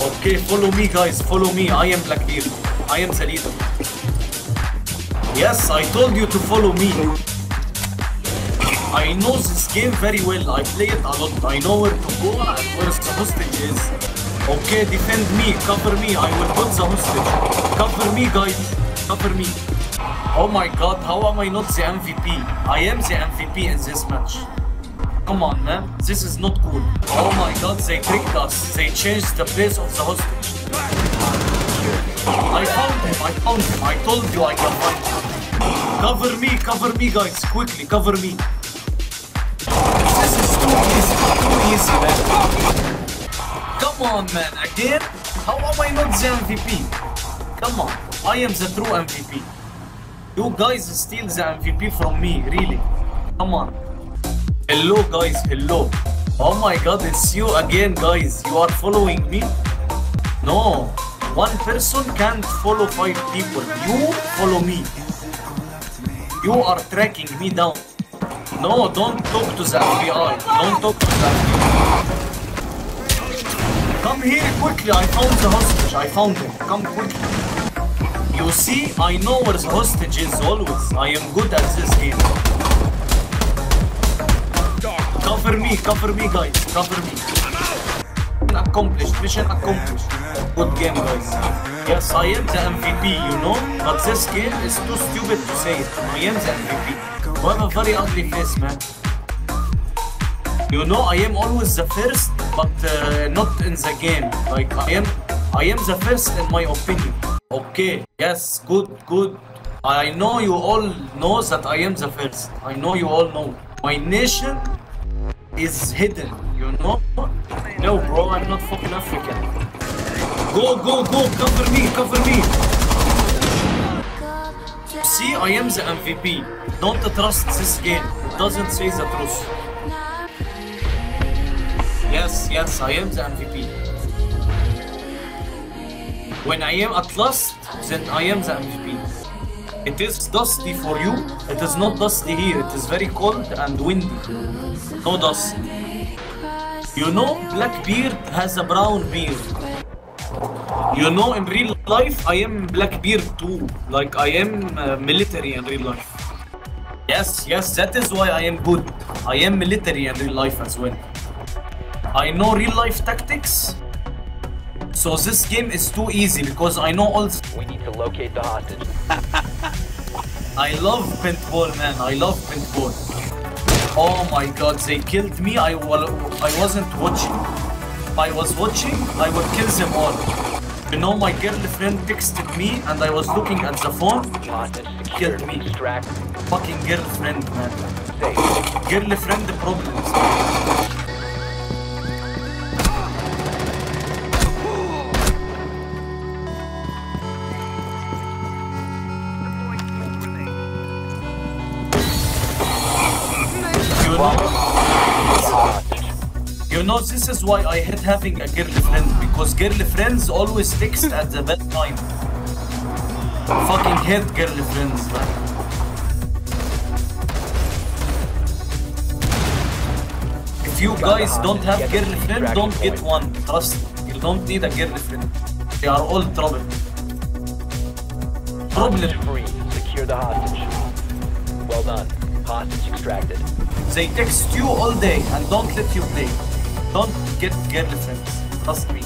Okay, follow me guys, follow me. I am Blackbeard. I am the leader. Yes, I told you to follow me. I know this game very well. I play it a lot. I know where to go and where the hostage is. Okay, defend me, cover me. I will put the hostage. Cover me, guys. Cover me. Oh my god, how am I not the MVP? I am the MVP in this match. Come on, man. This is not cool. Oh my god, they tricked us. They changed the place of the hostage. I found him. I found him. I told you I can find him. Cover me, guys. Quickly, cover me. This is too easy, man. Come on, man. Again? How am I not the MVP? Come on. I am the true MVP. You guys steal the MVP from me, really. Come on. Hello, guys. Hello. Oh my god, it's you again, guys. You are following me? No. One person can't follow 5 people. You follow me. You are tracking me down. No, don't talk to the FBI. Don't talk to the FBI. Come here quickly. I found the hostage. I found him. Come quickly. You see, I know where the hostage is always. I am good at this game. Cover me, guys. Cover me. Mission accomplished. Good game, guys. Yes, I am the MVP, you know? But this game is too stupid to say it. I am the MVP. You have a very ugly face, man. You know, I am always the first, but not in the game. Like, I am the first in my opinion. Okay, yes, good. I know you all know that I am the first. I know you all know. My nation is hidden, you know? No, bro, I'm not fucking African. Go, cover me. See, I am the MVP. Don't trust this game. It doesn't say the truth. Yes, I am the MVP. When I am at last, then I am the MVP. It is dusty for you. It is not dusty here. It is very cold and windy. No dust. You know, Blackbeard has a brown beard. You know, in real life, I am Blackbeard too. Like, I am military in real life. Yes, that is why I am good. I am military in real life as well. I know real life tactics. So this game is too easy because I know all. We need to locate the hostage. I love paintball, man. I love paintball. Oh my god, they killed me. I wasn't watching. If I was watching, I would kill them all. You know, my girlfriend texted me and I was looking at the phone. Killed me. Fucking girlfriend, man. Girlfriend problems. You know, this is why I hate having a girlfriend, because girlfriends always text at the bad time. Fucking hate girlfriends, man. If you guys don't have girlfriend, don't get one. Trust me, you don't need a girlfriend. They are all trouble. Hostage free. Secure the hostage. Well done. Hostage extracted. They text you all day and don't let you play. Don't get girlfriends. Trust me.